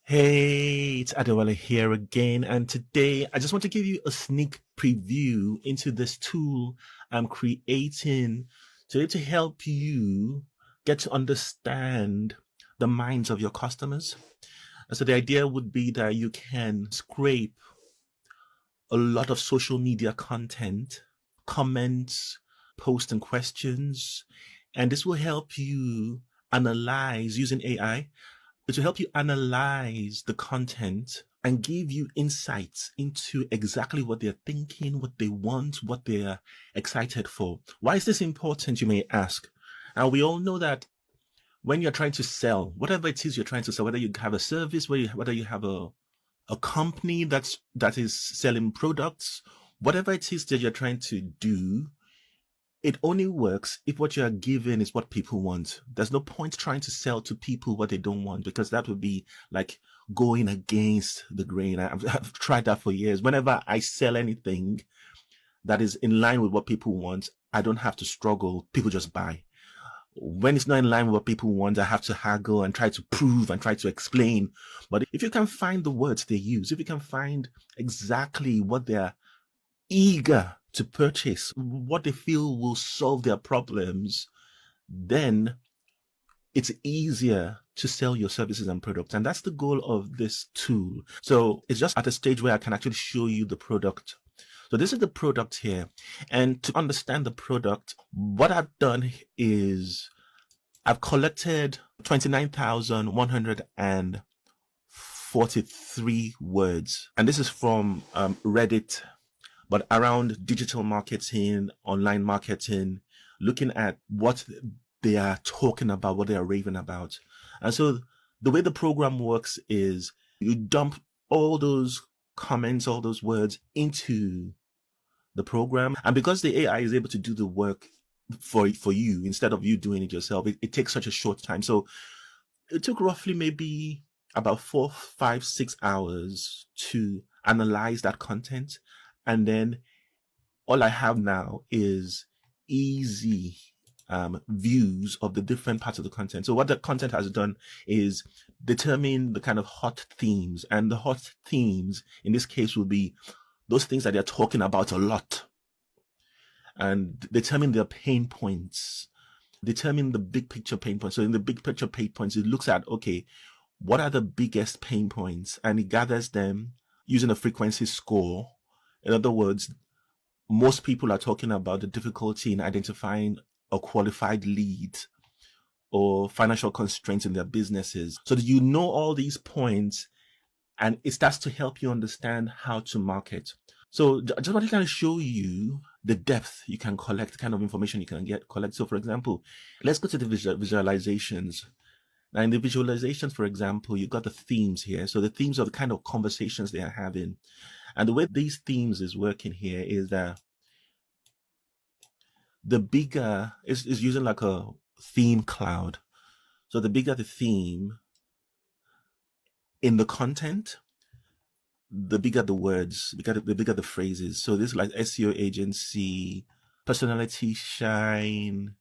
Hey, it's Adewale here again, and today I just want to give you a sneak preview into this tool I'm creating to help you get to understand the minds of your customers. And so the idea would be that you can scrape a lot of social media content, comments, posts, and questions, and this will help you analyze using AI. It will help you analyze the content and give you insights into exactly what they're thinking, what they want, what they're excited for. Why is this important, you may ask? And we all know that when you're trying to sell, whatever it is you're trying to sell, whether you have a service, whether you have a company that is selling products, whatever it is that you're trying to do, it only works if what you're giving is what people want. There's no point trying to sell to people what they don't want, because that would be like going against the grain. I've tried that for years. Whenever I sell anything that is in line with what people want, I don't have to struggle. People just buy. When it's not in line with what people want, I have to haggle and try to prove and try to explain. But if you can find the words they use, if you can find exactly what they're eager to purchase, what they feel will solve their problems, then it's easier to sell your services and products. And that's the goal of this tool. So it's just at a stage where I can actually show you the product. So this is the product here. And to understand the product, what I've done is I've collected 29,143 words. And this is from Reddit, but around digital marketing, online marketing, looking at what they are talking about, what they are raving about. And so the way the program works is you dump all those comments, all those words into the program. And because the AI is able to do the work for you instead of you doing it yourself, it takes such a short time. So it took roughly maybe about 4, 5, 6 hours to analyze that content. And then all I have now is easy views of the different parts of the content. So what the content has done is determine the kind of hot themes. And the hot themes in this case will be those things that they're talking about a lot, and determine their pain points, determine the big picture pain points. So in the big picture pain points, it looks at, okay, what are the biggest pain points? And it gathers them using a frequency score. In other words, most people are talking about the difficulty in identifying a qualified lead or financial constraints in their businesses. So that you know all these points, and it starts to help you understand how to market. So I just want to kind of show you the depth you can collect, the kind of information you can collect. So for example, let's go to the visualizations. Now in the visualizations, for example, you've got the themes here. So the themes are the kind of conversations they are having. And the way these themes is working here is that the bigger is using like a theme cloud. So the bigger the theme in the content, the bigger the words, the bigger the phrases. So this is like SEO agency, personality shine,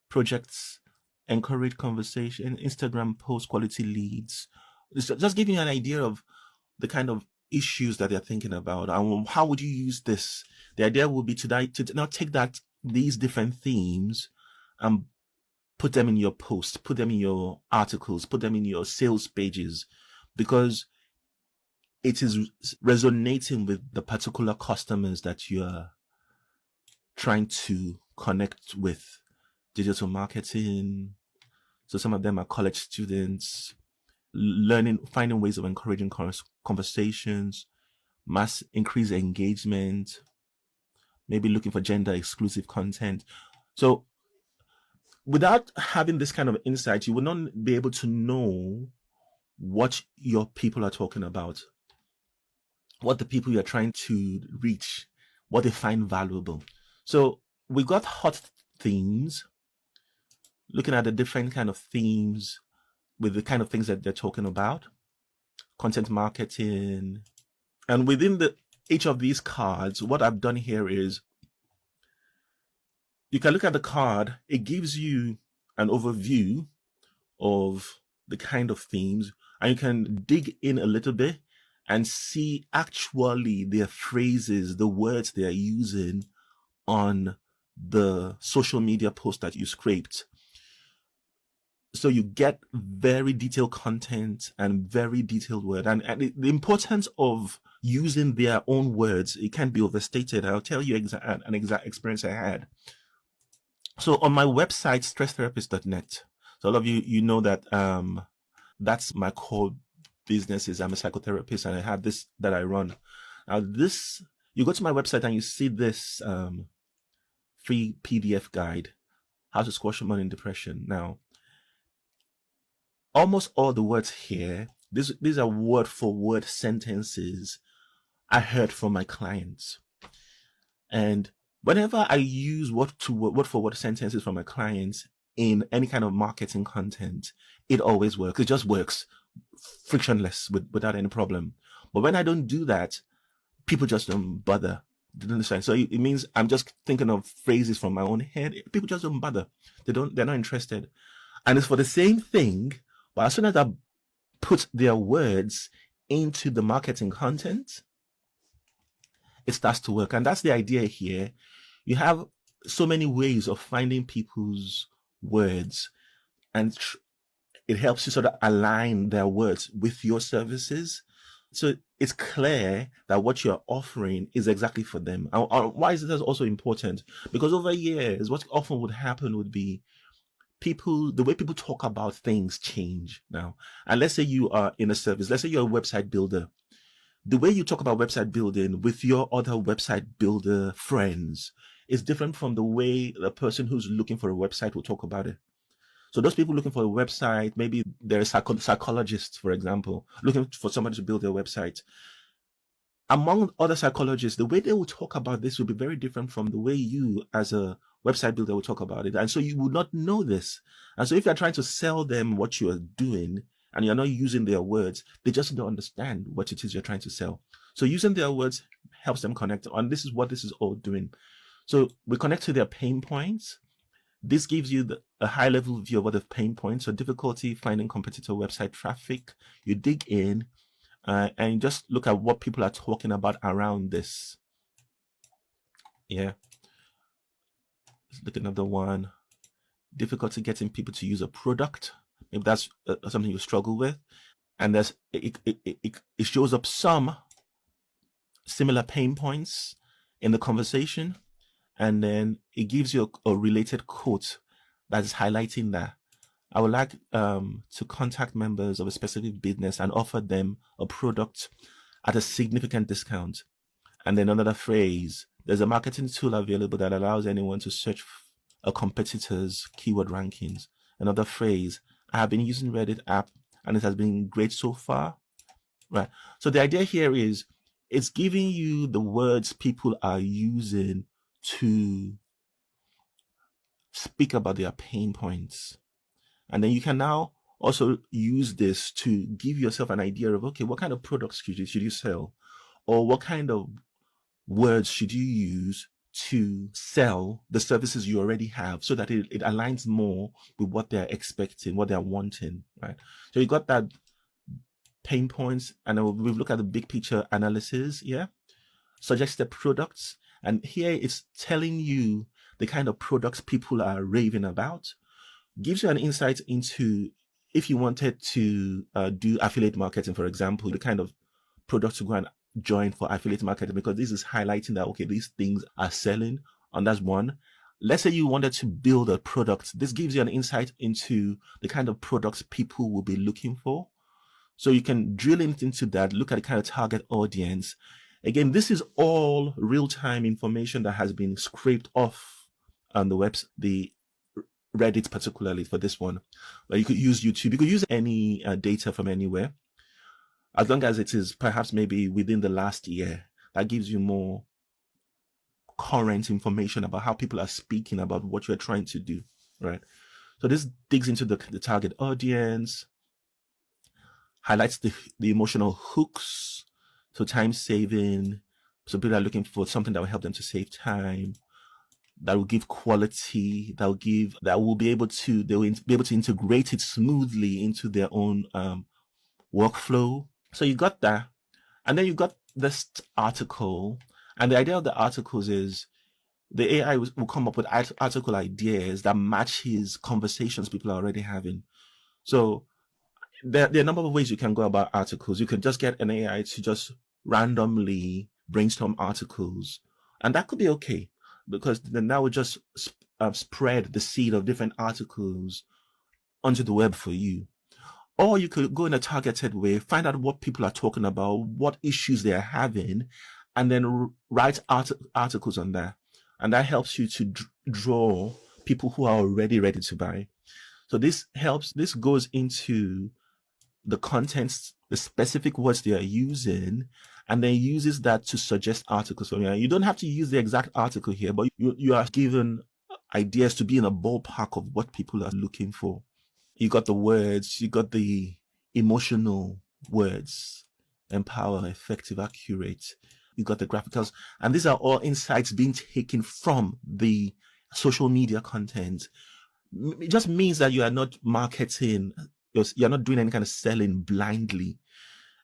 projects, encourage conversation, Instagram post, quality leads. It's just giving you an idea of the kind of issues that they're thinking about, and how would you use this. The idea would be to now take these different themes and put them in your posts, put them in your articles, put them in your sales pages, because it is resonating with the particular customers that you're trying to connect with. Digital marketing. So some of them are college students, finding ways of encouraging conversations, mass increase engagement, maybe looking for gender exclusive content. So without having this kind of insight, you will not be able to know what your people are talking about, what the people you're trying to reach, what they find valuable. So we got hot themes, looking at the different kind of themes with the kind of things that they're talking about, content marketing. And within each of these cards, what I've done here is you can look at the card. It gives you an overview of the kind of themes, and you can dig in a little bit and see actually their phrases, the words they are using on the social media post that you scraped. So you get very detailed content and very detailed word. And the importance of using their own words, it can't be overstated. I'll tell you an exact experience I had. So on my website, stresstherapist.net, so all of you know that that's my core business. Is I'm a psychotherapist, and I have this that I run. Now this, you go to my website and you see this free PDF guide, How to Squash Your Money in Depression. Now, almost all the words here, these are word for word sentences I heard from my clients. And whenever I use word for word sentences from my clients in any kind of marketing content, it always works. It just works frictionless without any problem. But when I don't do that, people just don't bother. They don't understand. So it means I'm just thinking of phrases from my own head. People just don't bother. They're not interested. And it's for the same thing, but as soon as I put their words into the marketing content, it starts to work. And that's the idea here. You have so many ways of finding people's words, and it helps you sort of align their words with your services. So it's clear that what you're offering is exactly for them. And why is this also important? Because over years, what often would happen would be the way people talk about things change now. And let's say you are in a service, let's say you're a website builder. The way you talk about website building with your other website builder friends is different from the way the person who's looking for a website will talk about it. So those people looking for a website, maybe they're psychologists, for example, looking for somebody to build their website. Among other psychologists, the way they will talk about this will be very different from the way you, as a website builder, will talk about it. And so you would not know this. And so if you're trying to sell them what you are doing and you're not using their words, they just don't understand what it is you're trying to sell. So using their words helps them connect. And this is what this is all doing. So we connect to their pain points. This gives you a high-level view of what the pain points, so difficulty finding competitor website traffic. You dig in and just look at what people are talking about around this. Yeah. Let's look at another one. Difficulty getting people to use a product. Maybe that's something you struggle with. And it shows up some similar pain points in the conversation. And then it gives you a related quote that is highlighting that. I would like to contact members of a specific business and offer them a product at a significant discount. And then another phrase, there's a marketing tool available that allows anyone to search a competitor's keyword rankings. Another phrase, I have been using Reddit app and it has been great so far. Right. So the idea here is it's giving you the words people are using to speak about their pain points. And then you can now also use this to give yourself an idea of, okay, what kind of products should you sell? Or what kind of words should you use to sell the services you already have so that it aligns more with what they're expecting, what they're wanting, right? So you got that pain points, and we've looked at the big picture analysis, yeah? Suggested products. And here it's telling you the kind of products people are raving about. Gives you an insight into if you wanted to do affiliate marketing, for example, the kind of products to go and join for affiliate marketing, because this is highlighting that, okay, these things are selling, and that's one. Let's say you wanted to build a product. This gives you an insight into the kind of products people will be looking for. So you can drill into that, look at the kind of target audience. Again, this is all real-time information that has been scraped off on the website, the Reddit particularly for this one. But you could use YouTube. You could use any data from anywhere, as long as it is perhaps maybe within the last year. That gives you more current information about how people are speaking about what you're trying to do, right? So this digs into the target audience, highlights the emotional hooks, so time saving. So people are looking for something that will help them to save time. that will give quality, that will be able to, they will be able to integrate it smoothly into their own workflow. So you got that. And then you got this article. And the idea of the articles is the AI will come up with article ideas that matches conversations people are already having. So there are a number of ways you can go about articles. You can just get an AI to just randomly brainstorm articles. And that could be okay, because then that would just spread the seed of different articles onto the web for you. Or you could go in a targeted way, find out what people are talking about, what issues they are having, and then write articles on that. And that helps you to draw people who are already ready to buy. So this goes into the contents, the specific words they are using, and then uses that to suggest articles. So you don't have to use the exact article here, but you are given ideas to be in a ballpark of what people are looking for. You got the words, you got the emotional words, empower, effective, accurate. You got the graphicals, and these are all insights being taken from the social media content. It just means that you are not marketing, you're not doing any kind of selling blindly.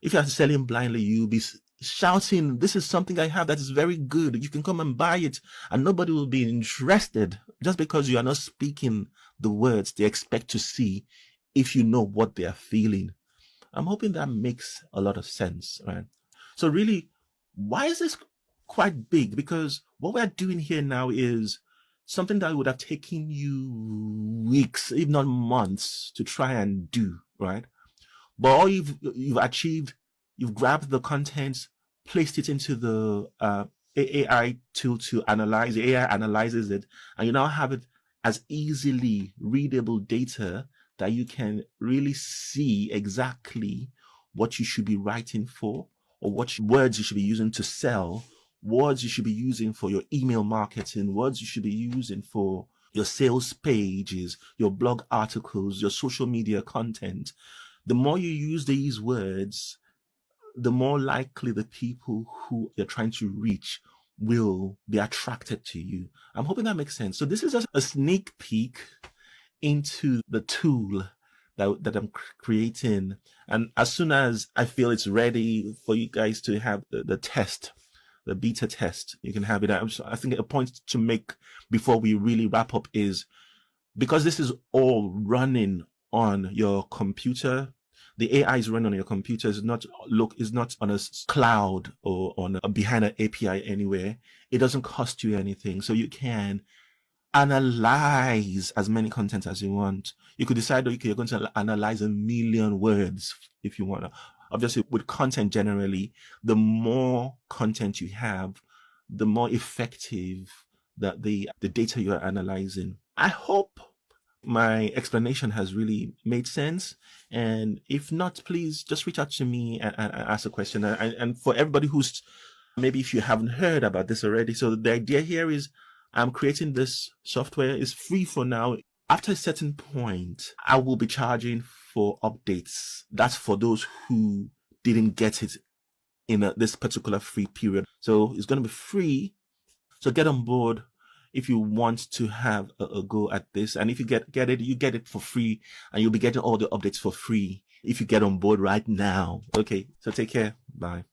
If you are selling blindly, you'll be shouting, this is something I have that is very good. You can come and buy it, and nobody will be interested just because you are not speaking the words they expect to see if you know what they are feeling. I'm hoping that makes a lot of sense, right? So really, why is this quite big? Because what we're doing here now is something that would have taken you weeks, if not months, to try and do, right? But all you've achieved, you've grabbed the content, placed it into the AI tool to analyze. The AI analyzes it, and you now have it as easily readable data that you can really see exactly what you should be writing for, or what words you should be using to sell, words you should be using for your email marketing, words you should be using for your sales pages, your blog articles, your social media content. The more you use these words, the more likely the people who you're trying to reach will be attracted to you. I'm hoping that makes sense. So this is just a sneak peek into the tool that I'm creating. And as soon as I feel it's ready for you guys to have the test, the beta test, you can have it. I think a point to make before we really wrap up is, because this is all running on your computer, the AI is running on your computer, is not on a cloud or behind an API anywhere. It doesn't cost you anything. So you can analyze as many content as you want. You could decide that you're going to analyze 1 million words if you want to. Obviously, with content generally, the more content you have, the more effective that the data you're analyzing. I hope my explanation has really made sense. And if not, please just reach out to me and ask a question. And for everybody who's, maybe if you haven't heard about this already, so the idea here is I'm creating this software. It's free for now. After a certain point, I will be charging for updates. That's for those who didn't get it in this particular free period. So it's going to be free. So get on board if you want to have a go at this. And if you get it, you get it for free, and you'll be getting all the updates for free if you get on board right now. Okay, so take care. Bye.